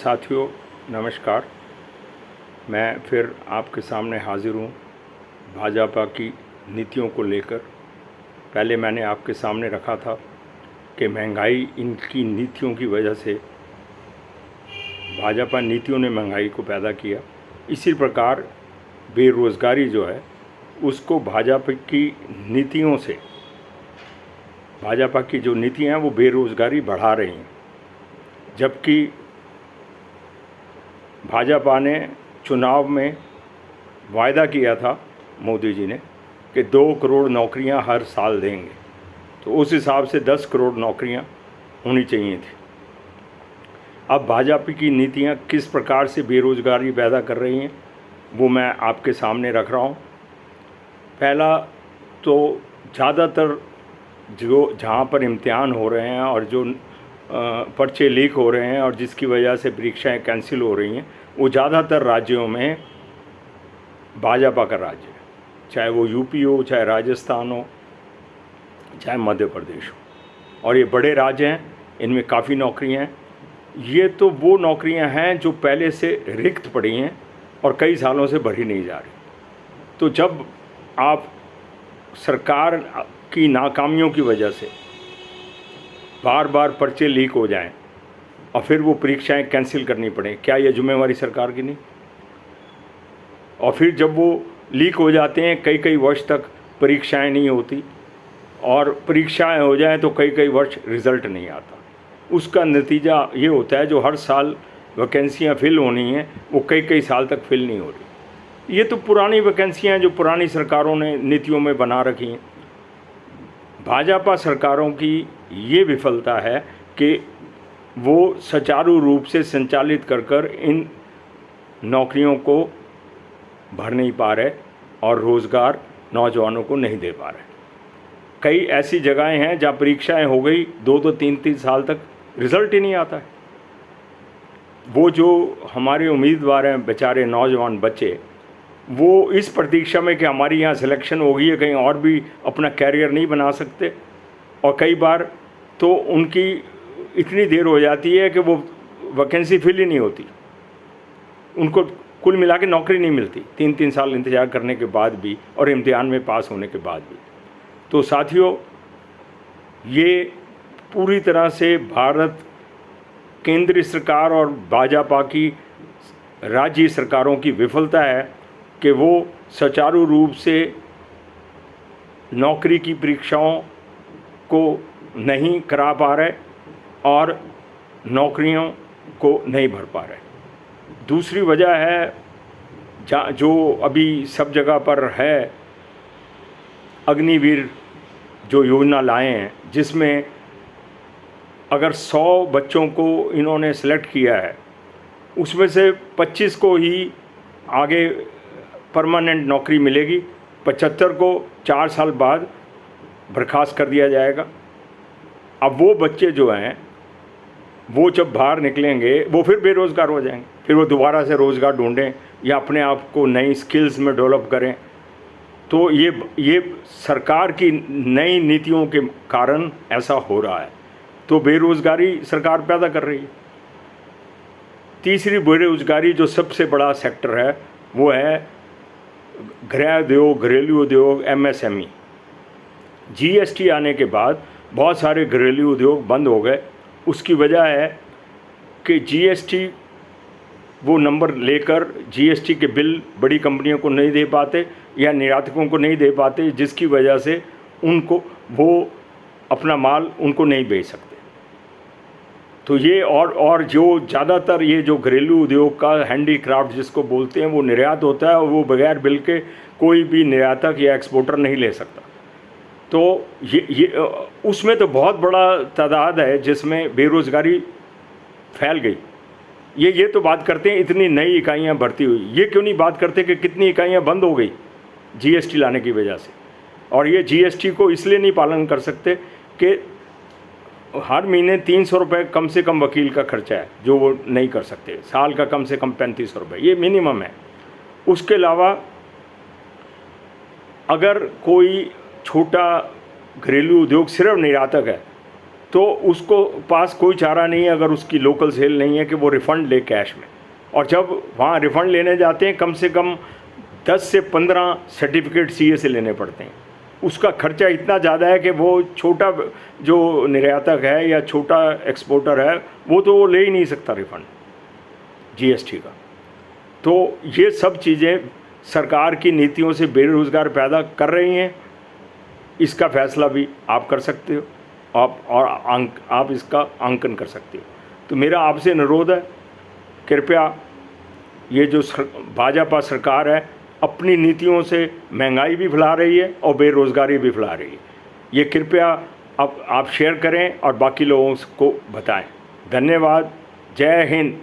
साथियों नमस्कार। मैं फिर आपके सामने हाज़िर हूँ भाजपा की नीतियों को लेकर। पहले मैंने आपके सामने रखा था कि महंगाई इनकी नीतियों की वजह से, भाजपा नीतियों ने महंगाई को पैदा किया। इसी प्रकार बेरोज़गारी जो है उसको भाजपा की नीतियों से, भाजपा की जो नीतियाँ हैं वो बेरोज़गारी बढ़ा रही हैं। जबकि भाजपा ने चुनाव में वायदा किया था मोदी जी ने कि 2 करोड़ नौकरियां हर साल देंगे, तो उस हिसाब से 10 करोड़ नौकरियां होनी चाहिए थी। अब भाजपा की नीतियां किस प्रकार से बेरोज़गारी पैदा कर रही हैं वो मैं आपके सामने रख रहा हूं। पहला तो ज़्यादातर जो जहां पर इम्तिहान हो रहे हैं और जो पर्चे लीक हो रहे हैं और जिसकी वजह से परीक्षाएं कैंसिल हो रही हैं, वो ज़्यादातर राज्यों में भाजपा का राज्य है, चाहे वो यूपी हो, चाहे राजस्थान हो, चाहे मध्य प्रदेश हो। और ये बड़े राज्य हैं, इनमें काफ़ी नौकरियां हैं। ये तो वो नौकरियां हैं जो पहले से रिक्त पड़ी हैं और कई सालों से भरी नहीं जा रही। तो जब आप सरकार की नाकामियों की वजह से बार बार पर्चे लीक हो जाएं और फिर वो परीक्षाएं कैंसिल करनी पड़े, क्या ये जिम्मेवारी सरकार की नहीं? और फिर जब वो लीक हो जाते हैं, कई कई वर्ष तक परीक्षाएं नहीं होती, और परीक्षाएं हो जाएं तो कई कई वर्ष रिज़ल्ट नहीं आता। उसका नतीजा ये होता है जो हर साल वैकेंसियां फिल होनी हैं वो कई कई साल तक फिल नहीं हो रही। ये तो पुरानी वैकेंसियां जो पुरानी सरकारों ने नीतियों में बना रखी हैं। भाजपा सरकारों की ये विफलता है कि वो सुचारू रूप से संचालित कर इन नौकरियों को भर नहीं पा रहे और रोज़गार नौजवानों को नहीं दे पा रहे। कई ऐसी जगहें हैं जहाँ परीक्षाएं हो गई 2-2, 3-3 साल तक रिज़ल्ट ही नहीं आता है। वो जो हमारे उम्मीदवार हैं बेचारे नौजवान बच्चे, वो इस प्रतीक्षा में कि हमारी यहाँ सिलेक्शन हो गई है, कहीं और भी अपना कैरियर नहीं बना सकते। और कई बार तो उनकी इतनी देर हो जाती है कि वो वैकेंसी फिल ही नहीं होती, उनको कुल मिला के नौकरी नहीं मिलती 3-3 साल इंतज़ार करने के बाद भी और इम्तिहान में पास होने के बाद भी। तो साथियों, ये पूरी तरह से भारत केंद्रीय सरकार और भाजपा की राज्य सरकारों की विफलता है कि वो सुचारू रूप से नौकरी की परीक्षाओं को नहीं करा पा रहे और नौकरियों को नहीं भर पा रहे। दूसरी वजह है जो अभी सब जगह पर है, अग्निवीर जो योजना लाए हैं, जिसमें अगर 100 बच्चों को इन्होंने सेलेक्ट किया है, उसमें से 25 को ही आगे परमानेंट नौकरी मिलेगी, 75 को 4 साल बाद बर्खास्त कर दिया जाएगा। अब वो बच्चे जो हैं वो जब बाहर निकलेंगे वो फिर बेरोज़गार हो जाएंगे, फिर वो दोबारा से रोज़गार ढूंढें या अपने आप को नई स्किल्स में डेवलप करें। तो ये सरकार की नई नीतियों के कारण ऐसा हो रहा है। तो बेरोज़गारी सरकार पैदा कर रही है। तीसरी बेरोज़गारी जो सबसे बड़ा सेक्टर है वो है गृह उद्योग, घरेलू उद्योग, MSME। GST आने के बाद बहुत सारे घरेलू उद्योग बंद हो गए। उसकी वजह है कि GST वो नंबर लेकर GST के बिल बड़ी कंपनियों को नहीं दे पाते या निर्यातकों को नहीं दे पाते, जिसकी वजह से उनको वो अपना माल उनको नहीं बेच सकते। तो ये और जो ज़्यादातर ये जो घरेलू उद्योग का हैंडीक्राफ्ट जिसको बोलते हैं वो निर्यात होता है और वो बगैर बिल के कोई भी निर्यातक या एक्सपोर्टर नहीं ले सकता। तो ये उसमें तो बहुत बड़ा तादाद है जिसमें बेरोज़गारी फैल गई। ये तो बात करते हैं इतनी नई इकाइयाँ भर्ती हुई, ये क्यों नहीं बात करते कि कितनी इकाइयाँ बंद हो गई GST लाने की वजह से। और ये GST को इसलिए नहीं पालन कर सकते कि हर महीने 300 रुपये कम से कम वकील का खर्चा है जो वो नहीं कर सकते, साल का कम से कम 3500 रुपये ये मिनिमम है। उसके अलावा अगर कोई छोटा घरेलू उद्योग सिर्फ निर्यातक है तो उसको पास कोई चारा नहीं है, अगर उसकी लोकल सेल नहीं है, कि वो रिफ़ंड ले कैश में। और जब वहाँ रिफ़ंड लेने जाते हैं, कम से कम 10 से 15 सर्टिफिकेट सीए से लेने पड़ते हैं। उसका खर्चा इतना ज़्यादा है कि वो छोटा जो निर्यातक है या छोटा एक्सपोर्टर है, वो तो वो ले ही नहीं सकता रिफ़ंड जीएसटी का। तो ये सब चीज़ें सरकार की नीतियों से बेरोज़गार पैदा कर रही हैं। इसका फैसला भी आप कर सकते हो, आप इसका आंकन कर सकते हो। तो मेरा आपसे अनुरोध है, कृपया ये जो भाजपा सरकार है, अपनी नीतियों से महंगाई भी फैला रही है और बेरोज़गारी भी फैला रही है। ये कृपया अब आप शेयर करें और बाकी लोगों को बताएं। धन्यवाद। जय हिंद।